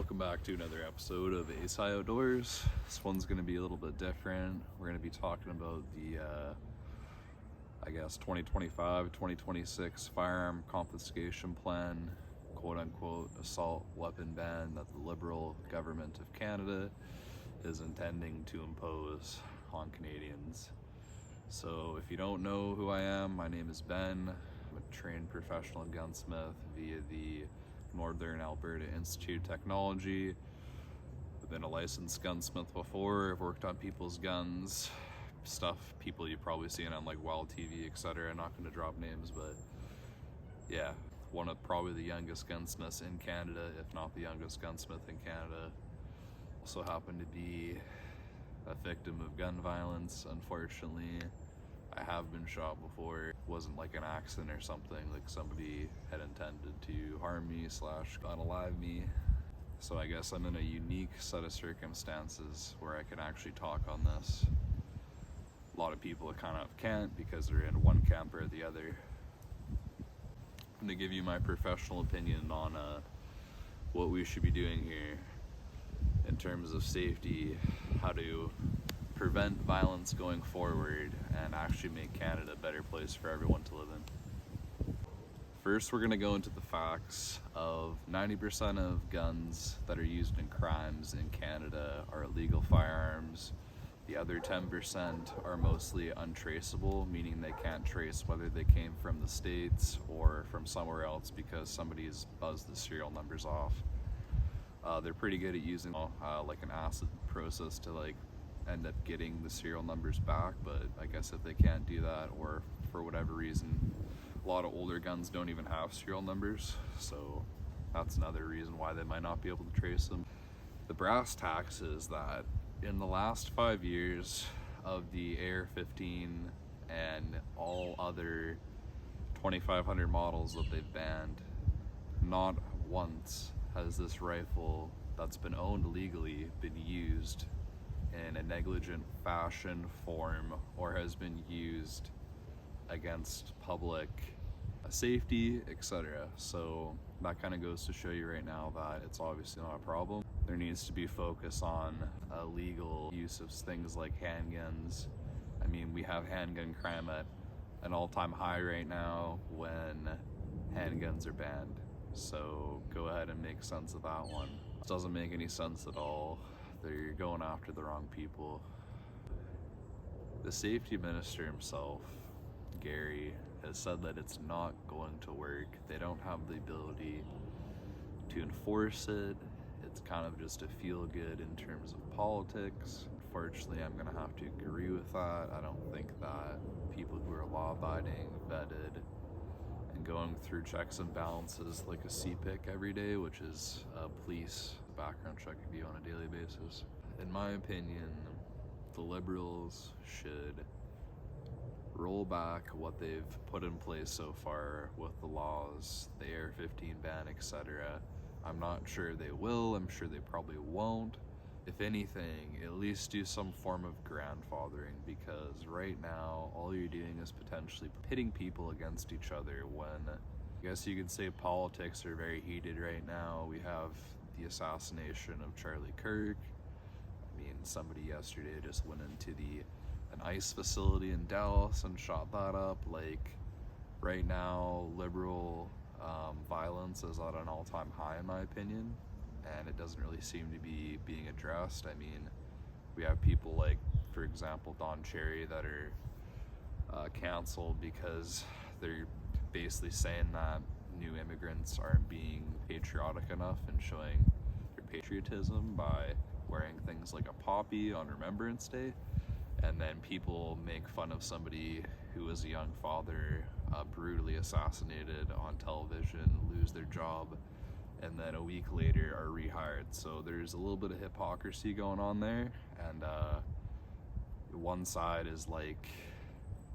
Welcome back to another episode of ASI Outdoors. This one's going to be a little bit different. We're going to be talking about the, 2025-2026 firearm confiscation plan, quote-unquote assault weapon ban that the Liberal government of Canada is intending to impose on Canadians. So if you don't know who I am, my name is Ben. I'm a trained professional gunsmith via the Northern Alberta Institute of Technology. I've been a licensed gunsmith before. I've worked on people's guns, stuff people you've probably seen on like Wild TV, etc. I'm not going to drop names, but yeah, one of probably the youngest gunsmiths in Canada, if not the youngest gunsmith in Canada. Also happened to be a victim of gun violence, unfortunately. I have been shot before. It wasn't like an accident or something, like somebody had intended to harm me / unalive me. So I guess I'm in a unique set of circumstances where I can actually talk on this. A lot of people kind of can't because they're in one camp or the other. I'm gonna give you my professional opinion on what we should be doing here in terms of safety, how to prevent violence going forward and actually make Canada a better place for everyone to live in. First, we're going to go into the facts of 90% of guns that are used in crimes in Canada are illegal firearms. The other 10% are mostly untraceable, meaning they can't trace whether they came from the States or from somewhere else because somebody's buzzed the serial numbers off. They're pretty good at using like an acid process to like end up getting the serial numbers back, but I guess if they can't do that, or for whatever reason, a lot of older guns don't even have serial numbers, so that's another reason why they might not be able to trace them. The brass tacks is that in the last 5 years of the AR-15 and all other 2500 models that they've banned, not once has this rifle that's been owned legally been used in a negligent fashion, form, or has been used against public safety, etc. So that kind of goes to show you right now that it's obviously not a problem. There needs to be focus on legal use of things like handguns. I mean, we have handgun crime at an all-time high right now when handguns are banned. So go ahead and make sense of that one. It doesn't make any sense at all. They're going after the wrong people. The safety minister himself, Gary, has said that it's not going to work. They don't have the ability to enforce it. It's kind of just a feel good in terms of politics. Unfortunately, I'm gonna have to agree with that. I don't think that people who are law-abiding, vetted, and going through checks and balances like a CPIC every day, which is a police background check you do on a daily basis. In my opinion, the Liberals should roll back what they've put in place so far with the laws, the AR-15 ban, etc. I'm not sure they will, I'm sure they probably won't. If anything, at least do some form of grandfathering, because right now all you're doing is potentially pitting people against each other when I guess you could say politics are very heated right now. We have the assassination of Charlie Kirk. I mean, somebody yesterday just went into an ICE facility in Dallas and shot that up. Like, right now, liberal violence is at an all-time high in my opinion, and it doesn't really seem to be being addressed. I mean, we have people like, for example, Don Cherry that are canceled because they're basically saying that new immigrants aren't being patriotic enough and showing their patriotism by wearing things like a poppy on Remembrance Day. And then people make fun of somebody who was a young father brutally assassinated on television, lose their job, and then a week later are rehired. So there's a little bit of hypocrisy going on there, and one side is like,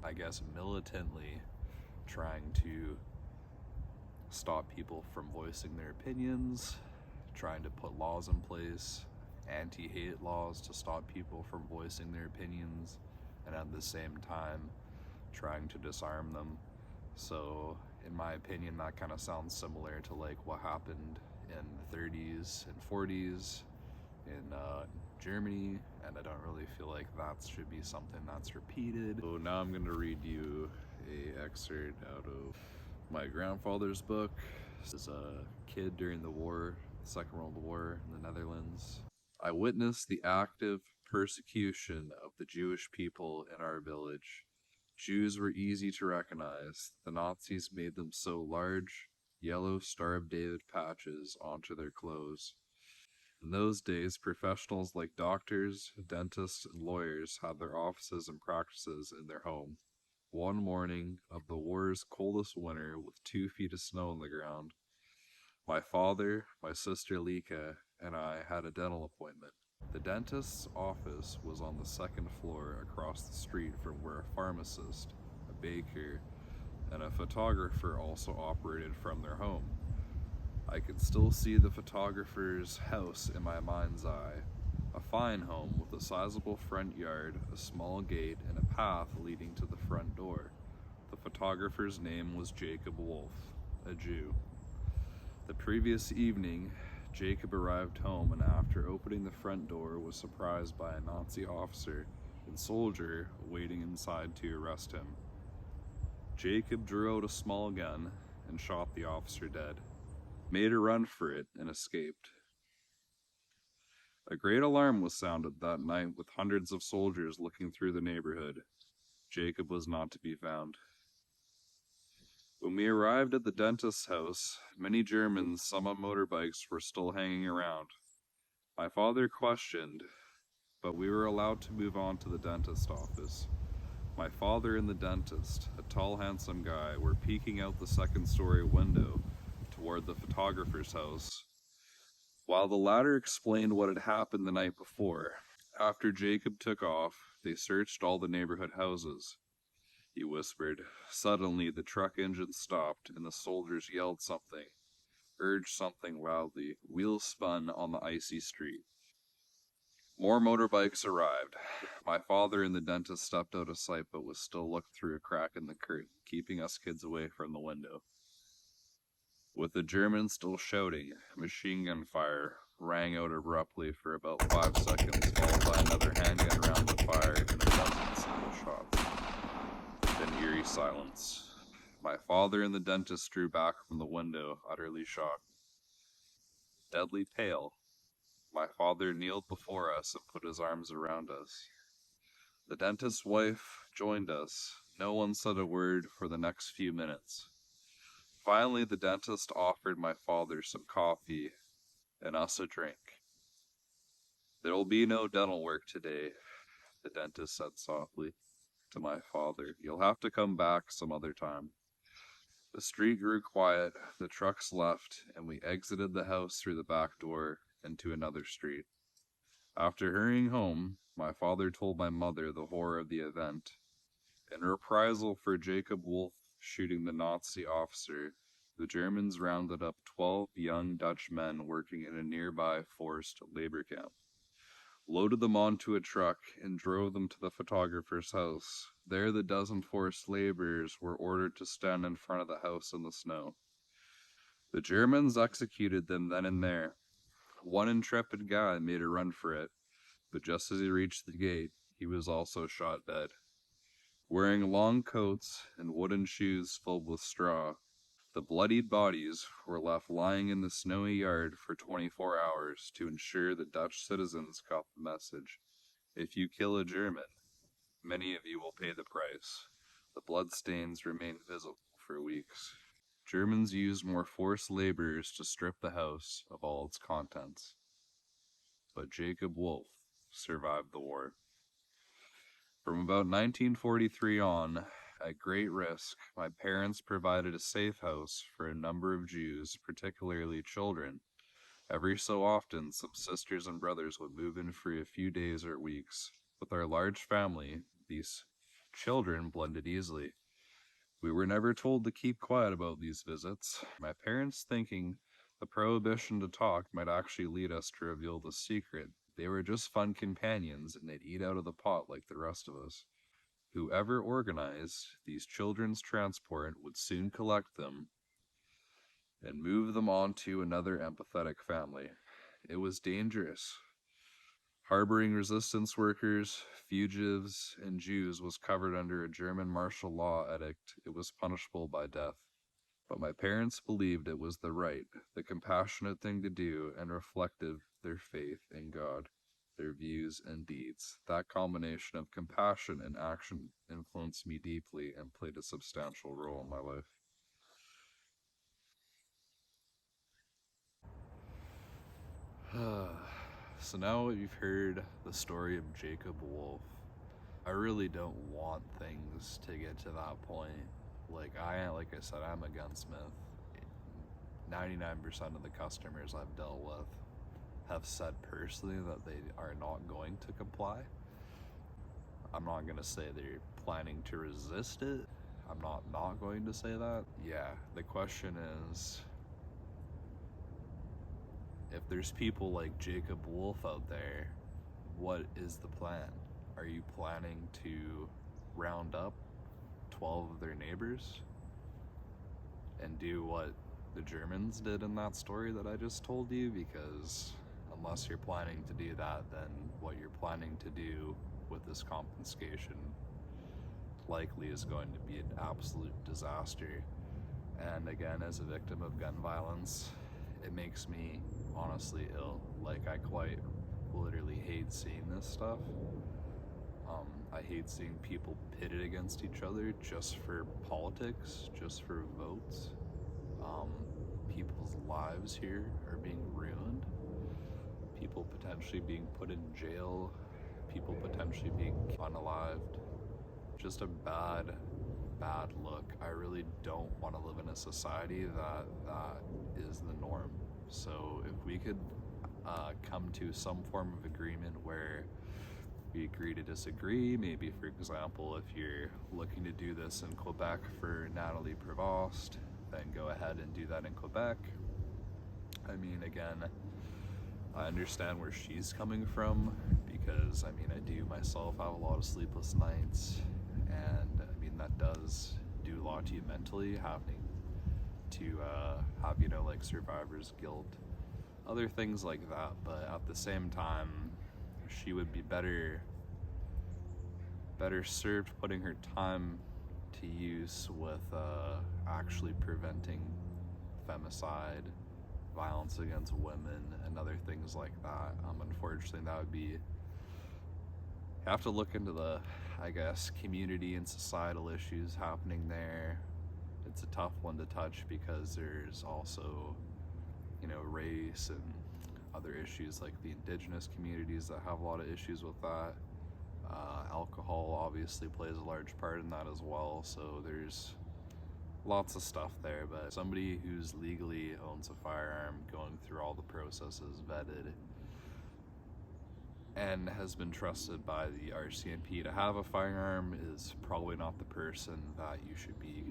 I guess, militantly trying to stop people from voicing their opinions, trying to put laws in place, anti-hate laws to stop people from voicing their opinions, and at the same time trying to disarm them. So in my opinion, that kind of sounds similar to like what happened in the 30s and 40s in Germany, and I don't really feel like that should be something that's repeated. So now I'm going to read you a excerpt out of my grandfather's book. This is a kid during the war, the Second World War in the Netherlands. I witnessed the active persecution of the Jewish people in our village. Jews were easy to recognize. The Nazis made them sew large, yellow Star of David patches onto their clothes. In those days, professionals like doctors, dentists, and lawyers had their offices and practices in their home. One morning of the war's coldest winter, with 2 feet of snow on the ground, my father, my sister Lika, and I had a dental appointment. The dentist's office was on the 2nd floor across the street from where a pharmacist, a baker, and a photographer also operated from their home. I could still see the photographer's house in my mind's eye. A fine home with a sizable front yard, a small gate, and a path leading to the front door. The photographer's name was Jacob Wolf, a Jew. The previous evening, Jacob arrived home and after opening the front door was surprised by a Nazi officer and soldier waiting inside to arrest him. Jacob drew out a small gun and shot the officer dead, made a run for it, and escaped. A great alarm was sounded that night with hundreds of soldiers looking through the neighborhood. Jacob was not to be found. When we arrived at the dentist's house, many Germans, some on motorbikes, were still hanging around. My father questioned, but we were allowed to move on to the dentist's office. My father and the dentist, a tall, handsome guy, were peeking out the 2nd-story window toward the photographer's house, while the latter explained what had happened the night before. After Jacob took off, they searched all the neighborhood houses. He whispered. Suddenly, the truck engine stopped, and the soldiers yelled something, urged something loudly. Wheels spun on the icy street. More motorbikes arrived. My father and the dentist stepped out of sight, but was still looked through a crack in the curtain, keeping us kids away from the window. With the Germans still shouting, machine gun fire rang out abruptly for about 5 seconds, followed by another handgun round of fire and a dozen single shots. Then eerie silence. My father and the dentist drew back from the window, utterly shocked. Deadly pale, my father kneeled before us and put his arms around us. The dentist's wife joined us. No one said a word for the next few minutes. Finally, the dentist offered my father some coffee and us a drink. There will be no dental work today, the dentist said softly to my father. You'll have to come back some other time. The street grew quiet, the trucks left, and we exited the house through the back door into another street. After hurrying home, my father told my mother the horror of the event. In reprisal for Jacob Wolf shooting the Nazi officer, the Germans rounded up 12 young Dutch men working in a nearby forced labor camp, loaded them onto a truck, and drove them to the photographer's house. There, the dozen forced laborers were ordered to stand in front of the house in the snow. The Germans executed them then and there. One intrepid guy made a run for it, but just as he reached the gate, he was also shot dead. Wearing long coats and wooden shoes filled with straw, the bloodied bodies were left lying in the snowy yard for 24 hours to ensure the Dutch citizens got the message. If you kill a German, many of you will pay the price. The bloodstains remained visible for weeks. Germans used more forced laborers to strip the house of all its contents. But Jacob Wolf survived the war. From about 1943 on, at great risk, my parents provided a safe house for a number of Jews, particularly children. Every so often, some sisters and brothers would move in for a few days or weeks. With our large family, these children blended easily. We were never told to keep quiet about these visits, my parents thinking the prohibition to talk might actually lead us to reveal the secret. They were just fun companions, and they'd eat out of the pot like the rest of us. Whoever organized these children's transport would soon collect them and move them on to another empathetic family. It was dangerous. Harboring resistance workers, fugitives, and Jews was covered under a German martial law edict. It was punishable by death. But my parents believed it was the right, the compassionate thing to do, and reflected their faith in God, their views and deeds. That combination of compassion and action influenced me deeply and played a substantial role in my life. So now you've heard the story of Jacob Wolf. I really don't want things to get to that point. Like I said, I'm a gunsmith. 99% of the customers I've dealt with have said personally that they are not going to comply. I'm not going to say they're planning to resist it. I'm not going to say that. Yeah, the question is, if there's people like Jacob Wolf out there, what is the plan? Are you planning to round up 12 of their neighbors and do what the Germans did in that story that I just told you? Because unless you're planning to do that, then what you're planning to do with this confiscation likely is going to be an absolute disaster. And again, as a victim of gun violence, it makes me honestly ill. Like, I quite literally hate seeing this stuff. I hate seeing people pitted against each other just for politics, just for votes. People's lives here are being ruined. People potentially being put in jail. People potentially being unalived. Just a bad look. I really don't want to live in a society that is the norm. So if we could come to some form of agreement where we agree to disagree, maybe for example, if you're looking to do this in Quebec for Natalie Prevost, then go ahead and do that in Quebec. I mean, again, I understand where she's coming from, because I mean, I do myself have a lot of sleepless nights, and I mean, that does do a lot to you mentally, having to have, you know, like survivor's guilt, other things like that. But at the same time, she would be better served putting her time to use with actually preventing femicide, violence against women, and other things like that. Unfortunately, that would be, you have to look into the, I guess, community and societal issues happening there. It's a tough one to touch because there's also, you know, race and other issues like the indigenous communities that have a lot of issues with that. Alcohol obviously plays a large part in that as well, so there's lots of stuff there. But somebody who's legally owns a firearm, going through all the processes, vetted, and has been trusted by the RCMP to have a firearm, is probably not the person that you should be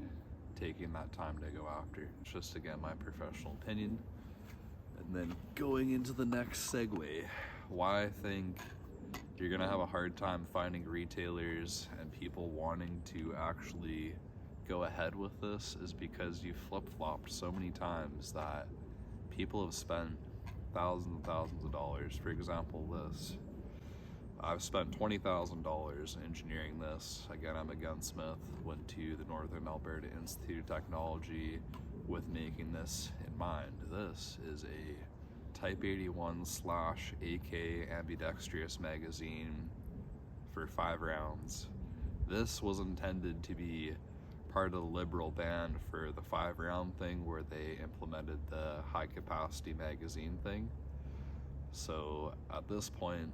taking that time to go after. It's just, again, my professional opinion. And then going into the next segue, why I think you're gonna have a hard time finding retailers and people wanting to actually go ahead with this is because you flip-flopped so many times that people have spent thousands and thousands of dollars. For example, this. I've spent $20,000 engineering this. Again, I'm a gunsmith, went to the Northern Alberta Institute of Technology with making this in mind. This is a Type 81/AK ambidextrous magazine for 5 rounds. This was intended to be part of the Liberal ban for the 5-round thing, where they implemented the high capacity magazine thing. So at this point,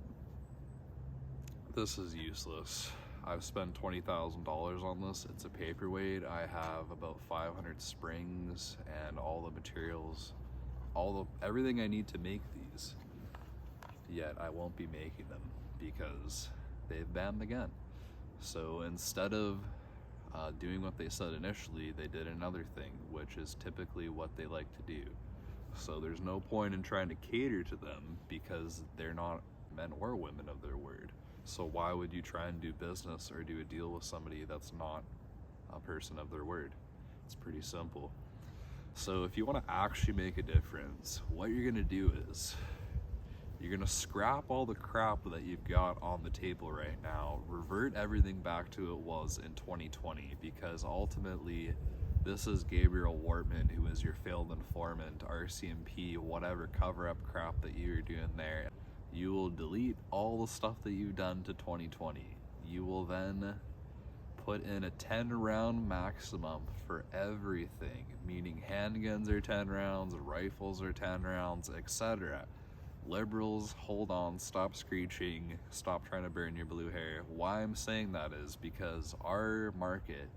this is useless. I've spent $20,000 on this. It's a paperweight. I have about 500 springs and all the materials, everything I need to make these. Yet I won't be making them because they've banned the gun. So instead of doing what they said initially, they did another thing, which is typically what they like to do. So there's no point in trying to cater to them because they're not men or women of their word. So why would you try and do business or do a deal with somebody that's not a person of their word? It's pretty simple. So if you want to actually make a difference, what you're going to do is you're going to scrap all the crap that you've got on the table right now, revert everything back to it was in 2020, because ultimately this is Gabriel Wortman, who is your failed informant, RCMP, whatever cover-up crap that you're doing there. You will delete all the stuff that you've done to 2020. You will then put in a 10 round maximum for everything, meaning handguns are 10 rounds, rifles are 10 rounds, etc. Liberals, hold on, stop screeching, stop trying to burn your blue hair. Why I'm saying that is because our market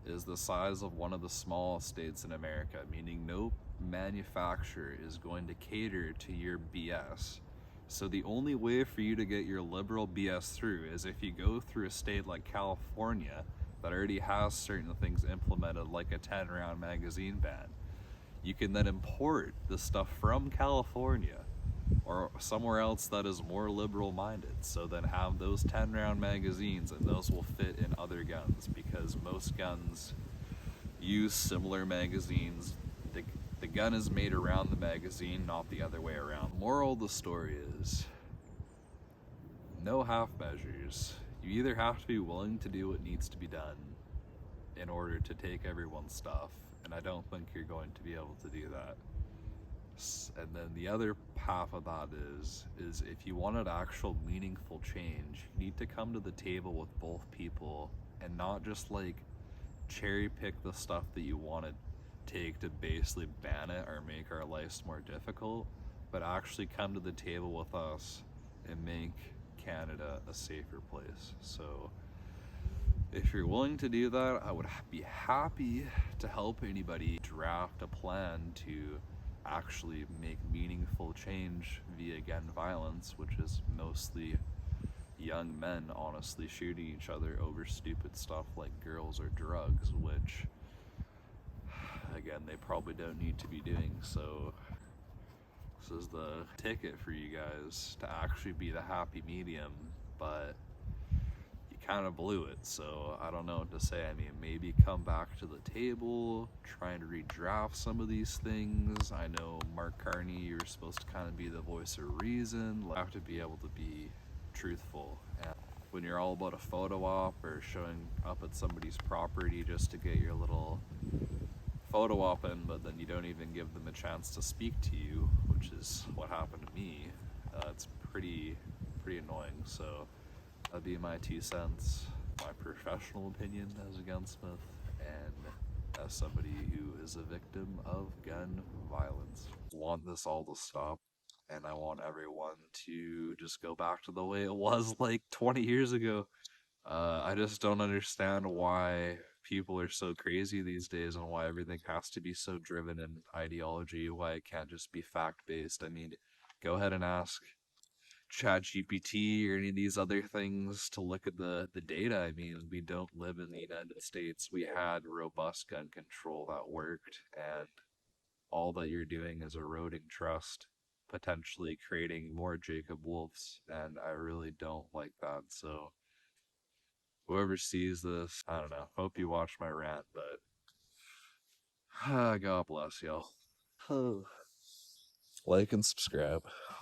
is the size of one of the smallest states in America, meaning no manufacturer is going to cater to your BS. So the only way for you to get your liberal BS through is if you go through a state like California that already has certain things implemented, like a 10 round magazine ban. You can then import the stuff from California or somewhere else that is more liberal minded, so then have those 10 round magazines, and those will fit in other guns, because most guns use similar magazines. The gun is made around the magazine, not the other way around. Moral of the story is no half measures. You either have to be willing to do what needs to be done in order to take everyone's stuff, and I don't think you're going to be able to do that. And then the other half of that is if you wanted actual meaningful change, you need to come to the table with both people and not just like cherry pick the stuff that you want to take to basically ban it or make our lives more difficult, but actually come to the table with us and make Canada a safer place. So if you're willing to do that, I would be happy to help anybody draft a plan to actually make meaningful change via gun violence, which is mostly young men honestly shooting each other over stupid stuff like girls or drugs, which again they probably don't need to be doing. So this is the ticket for you guys to actually be the happy medium, but you kind of blew it, so I don't know what to say. I mean, maybe come back to the table, trying to redraft some of these things. I know Mark Carney, you're supposed to kind of be the voice of reason. You have to be able to be truthful. And when you're all about a photo op or showing up at somebody's property just to get your little photo op in, but then you don't even give them a chance to speak to you, which is what happened to me, it's pretty annoying. So that'd be my 2 cents, my professional opinion as a gunsmith and as somebody who is a victim of gun violence. I want this all to stop, and I want everyone to just go back to the way it was like 20 years ago. I just don't understand why people are so crazy these days and why everything has to be so driven in ideology, why it can't just be fact-based. I mean, go ahead and ask ChatGPT or any of these other things to look at the data. I mean, we don't live in the United States. We had robust gun control that worked, and all that you're doing is eroding trust, potentially creating more Jacob Wolves, and I really don't like that. So whoever sees this, I don't know. Hope you watch my rant, but God bless y'all. Like and subscribe.